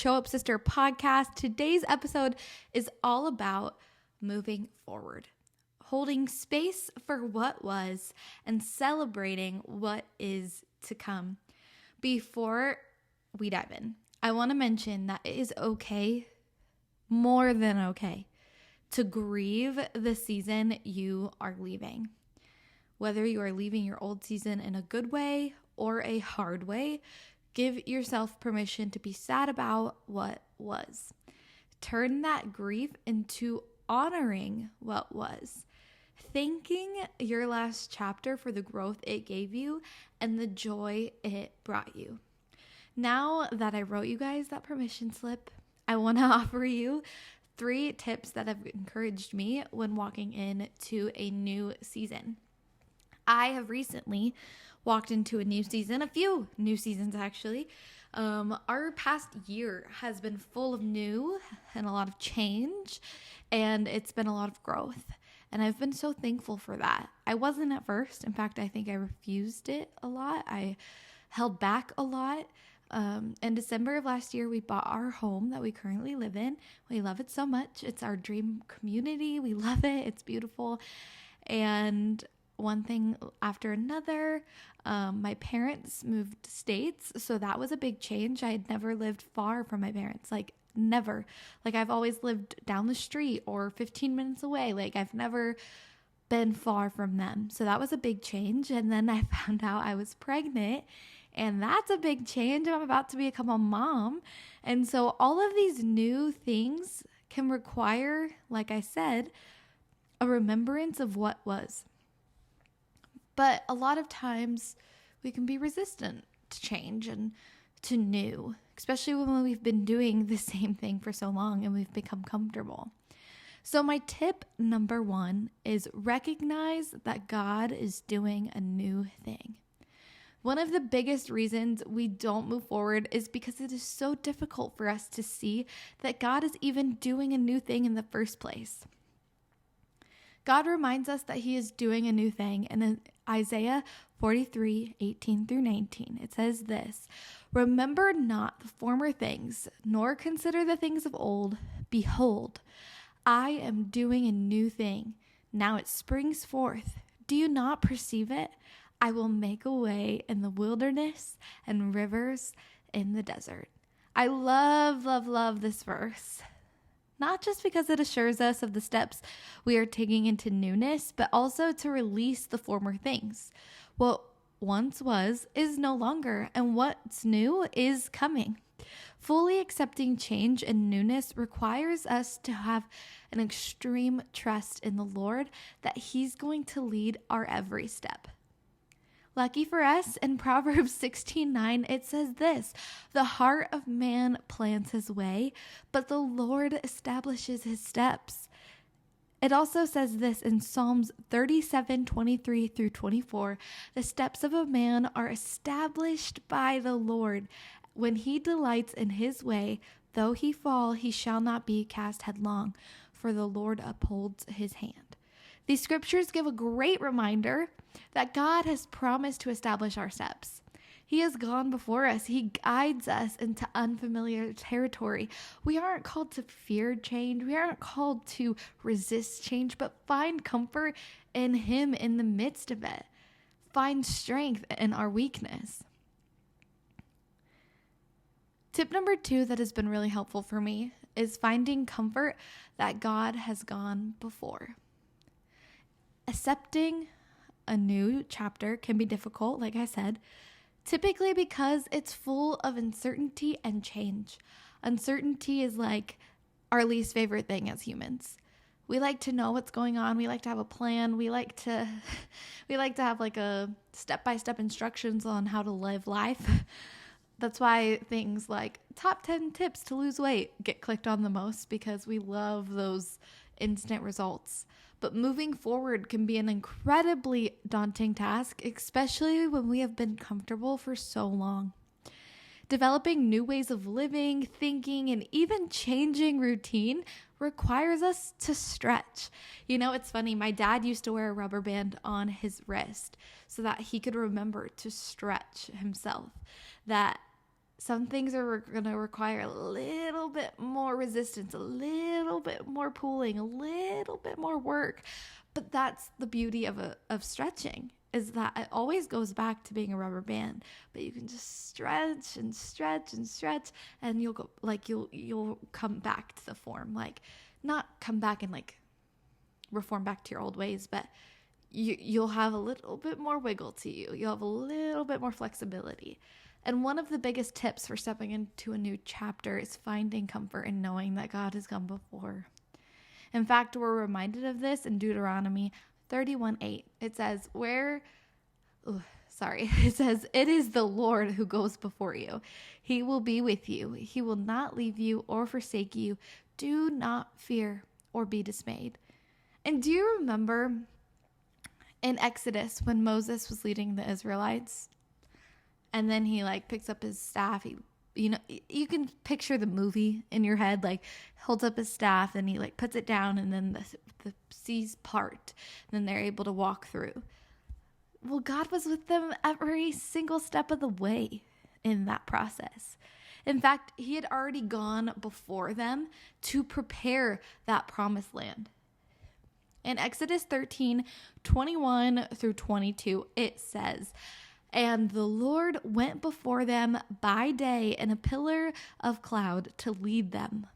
Show Up Sister podcast. Today's episode is all about moving forward, holding space for what was and celebrating what is to come. Before we dive in, I want to mention that it is okay, more than okay, to grieve the season you are leaving. Whether you are leaving your old season in a good way or a hard way, give yourself permission to be sad about what was. Turn that grief into honoring what was. Thanking your last chapter for the growth it gave you and the joy it brought you. Now that I wrote you guys that permission slip, I want to offer you 3 tips that have encouraged me when walking into a new season. I have recently walked into a new season, a few new seasons actually. Our past year has been full of new and a lot of change, and it's been a lot of growth. And I've been so thankful for that. I wasn't at first. In fact, I think I refused it a lot. I held back a lot. In December of last year, we bought our home that we currently live in. We love it so much. It's our dream community. We love it. It's beautiful. And one thing after another, my parents moved states. So that was a big change. I had never lived far from my parents, never. I've always lived down the street or 15 minutes away. I've never been far from them. So that was a big change. And then I found out I was pregnant, and that's a big change. I'm about to become a mom. And so all of these new things can require, like I said, a remembrance of what was. But a lot of times we can be resistant to change and to new, especially when we've been doing the same thing for so long and we've become comfortable. So my tip number 1 is recognize that God is doing a new thing. One of the biggest reasons we don't move forward is because it is so difficult for us to see that God is even doing a new thing in the first place. God reminds us that he is doing a new thing. And in Isaiah 43:18-19, it says this: "Remember not the former things, nor consider the things of old. Behold, I am doing a new thing. Now it springs forth. Do you not perceive it? I will make a way in the wilderness and rivers in the desert." I love, love, love this verse. Not just because it assures us of the steps we are taking into newness, but also to release the former things. What once was is no longer, and what's new is coming. Fully accepting change and newness requires us to have an extreme trust in the Lord that he's going to lead our every step. Lucky for us, in Proverbs 16:9, it says this: "The heart of man plans his way, but the Lord establishes his steps." It also says this in Psalms 37:23-24, "The steps of a man are established by the Lord. When he delights in his way, though he fall, he shall not be cast headlong, for the Lord upholds his hand." These scriptures give a great reminder that God has promised to establish our steps. He has gone before us. He guides us into unfamiliar territory. We aren't called to fear change. We aren't called to resist change, but find comfort in him in the midst of it. Find strength in our weakness. Tip number 2 that has been really helpful for me is finding comfort that God has gone before. Accepting a new chapter can be difficult, like I said, typically because it's full of uncertainty and change. Uncertainty is our least favorite thing as humans. We like to know what's going on. We like to have a plan. We like to have a step-by-step instructions on how to live life. That's why things like top 10 tips to lose weight get clicked on the most, because we love those instant results. But moving forward can be an incredibly daunting task, especially when we have been comfortable for so long. Developing new ways of living, thinking, and even changing routine requires us to stretch. It's funny. My dad used to wear a rubber band on his wrist so that he could remember to stretch himself. That some things are going to require a little bit more resistance, a little bit more pulling, a little bit more work. But that's the beauty of stretching, is that it always goes back to being a rubber band. But you can just stretch and stretch and stretch, and you'll go you'll come back to the form. Like, not come back and like reform back to your old ways, but you'll have a little bit more wiggle to you. You'll have a little bit more flexibility. And one of the biggest tips for stepping into a new chapter is finding comfort in knowing that God has gone before. In fact, we're reminded of this in Deuteronomy 31:8. It says, it is the Lord who goes before you. He will be with you. He will not leave you or forsake you. Do not fear or be dismayed. And do you remember in Exodus when Moses was leading the Israelites? And then he like picks up his staff. You can picture the movie in your head, like holds up his staff and he like puts it down, and then the seas part. And then they're able to walk through. Well, God was with them every single step of the way in that process. In fact, he had already gone before them to prepare that promised land. In Exodus 13:21 through 22, it says, "And the Lord went before them by day in a pillar of cloud to lead them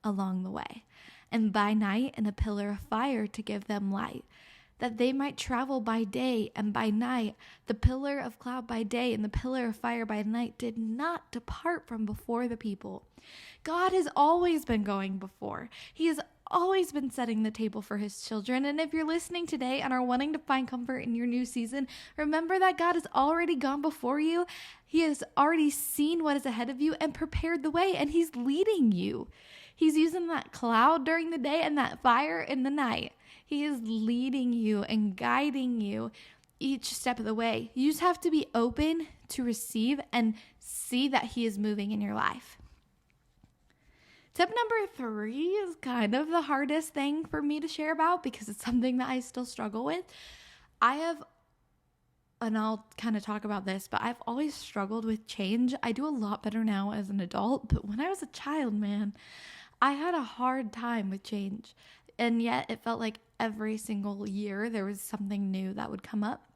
along the way, and by night in a pillar of fire to give them light, that they might travel by day and by night. The pillar of cloud by day and the pillar of fire by night did not depart from before the people." God has always been going before. He has always been setting the table for his children. And if you're listening today and are wanting to find comfort in your new season, remember that God has already gone before you. He has already seen what is ahead of you and prepared the way, and he's leading you. He's using that cloud during the day and that fire in the night. He is leading you and guiding you each step of the way. You just have to be open to receive and see that he is moving in your life. Tip number 3 is kind of the hardest thing for me to share about because it's something that I still struggle with. And I'll kind of talk about this, but I've always struggled with change. I do a lot better now as an adult, but when I was a child, man, I had a hard time with change. And yet it felt like every single year there was something new that would come up.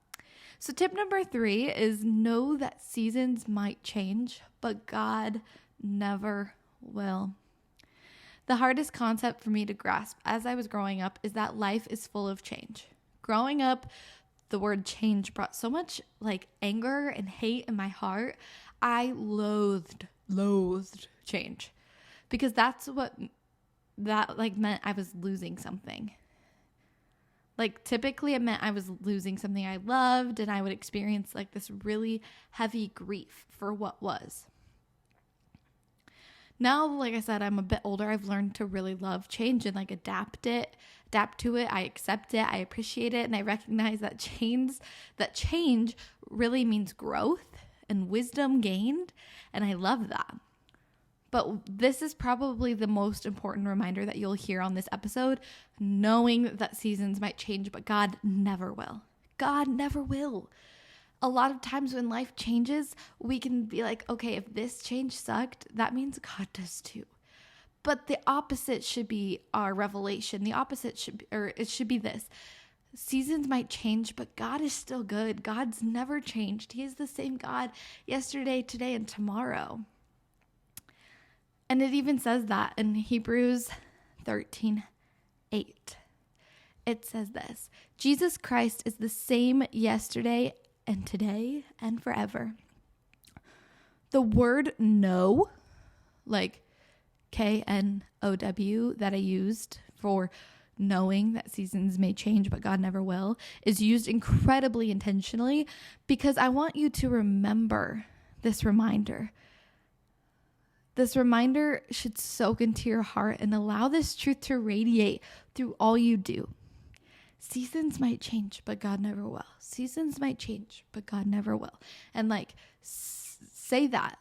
So tip number 3 is know that seasons might change, but God never will. The hardest concept for me to grasp as I was growing up is that life is full of change. Growing up, the word change brought so much like anger and hate in my heart. I loathed change because that's what that like meant I was losing something. Like typically it meant I was losing something I loved, and I would experience like this really heavy grief for what was. Now, like I said, I'm a bit older. I've learned to really love change and like adapt to it. I accept it. I appreciate it. And I recognize that change really means growth and wisdom gained. And I love that. But this is probably the most important reminder that you'll hear on this episode, knowing that seasons might change, but God never will. God never will. A lot of times when life changes, we can be like, okay, if this change sucked, that means God does too. But the opposite should be our revelation. The opposite should be this. Seasons might change, but God is still good. God's never changed. He is the same God yesterday, today, and tomorrow. And it even says that in Hebrews 13:8. It says this: Jesus Christ is the same yesterday and today and forever. The word know, like K-N-O-W, that I used for knowing that seasons may change but God never will, is used incredibly intentionally because I want you to remember this reminder. This reminder should soak into your heart and allow this truth to radiate through all you do. Seasons might change, but God never will. Seasons might change, but God never will. And like, say that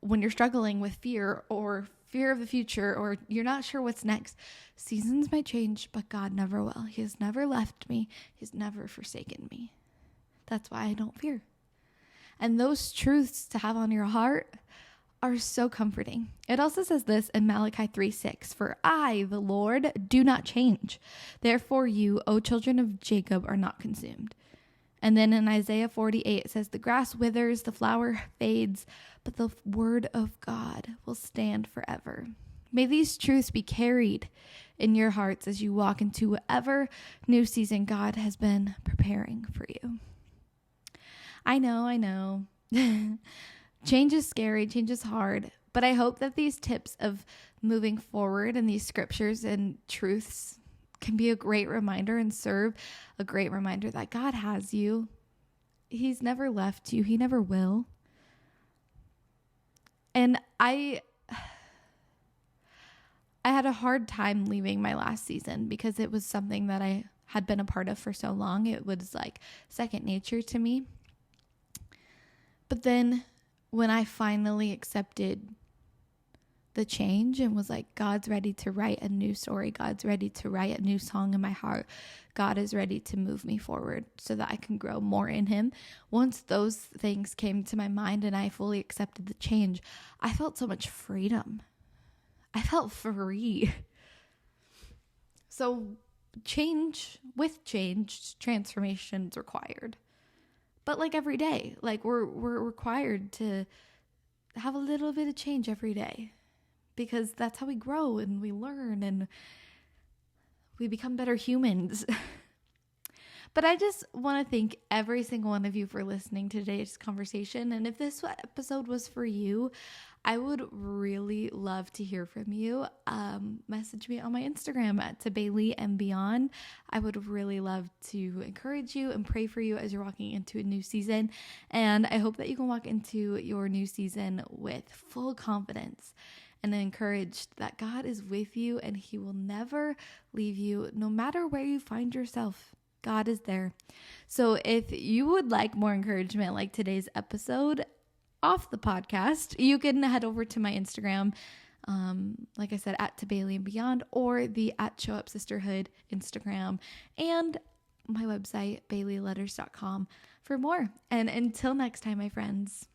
when you're struggling with fear or fear of the future, or you're not sure what's next. Seasons might change, but God never will. He has never left me. He's never forsaken me. That's why I don't fear. And those truths to have on your heart are so comforting. It also says this in Malachi 3:6, "For I, the Lord, do not change. Therefore you, O children of Jacob, are not consumed." And then in Isaiah 48, it says, "The grass withers, the flower fades, but the word of God will stand forever." May these truths be carried in your hearts as you walk into whatever new season God has been preparing for you. I know. Change is scary, change is hard, but I hope that these tips of moving forward and these scriptures and truths can be a great reminder and serve a great reminder that God has you. He's never left you. He never will. And I had a hard time leaving my last season because it was something that I had been a part of for so long. It was like second nature to me. But then when I finally accepted the change and was like, God's ready to write a new story. God's ready to write a new song in my heart. God is ready to move me forward so that I can grow more in him. Once those things came to my mind and I fully accepted the change, I felt so much freedom. I felt free. So with change, transformation's required. But like every day, like we're required to have a little bit of change every day because that's how we grow and we learn and we become better humans. But I just want to thank every single one of you for listening to today's conversation. And if this episode was for you, I would really love to hear from you. Message me on my Instagram at Baylee and beyond. I would really love to encourage you and pray for you as you're walking into a new season. And I hope that you can walk into your new season with full confidence and encouraged that God is with you and he will never leave you, no matter where you find yourself. God is there. So if you would like more encouragement like today's episode off the podcast, you can head over to my Instagram, like I said, at Baylee and beyond, or the at Show Up Sisterhood Instagram, and my website, BayleeLetters.com for more. And until next time, my friends.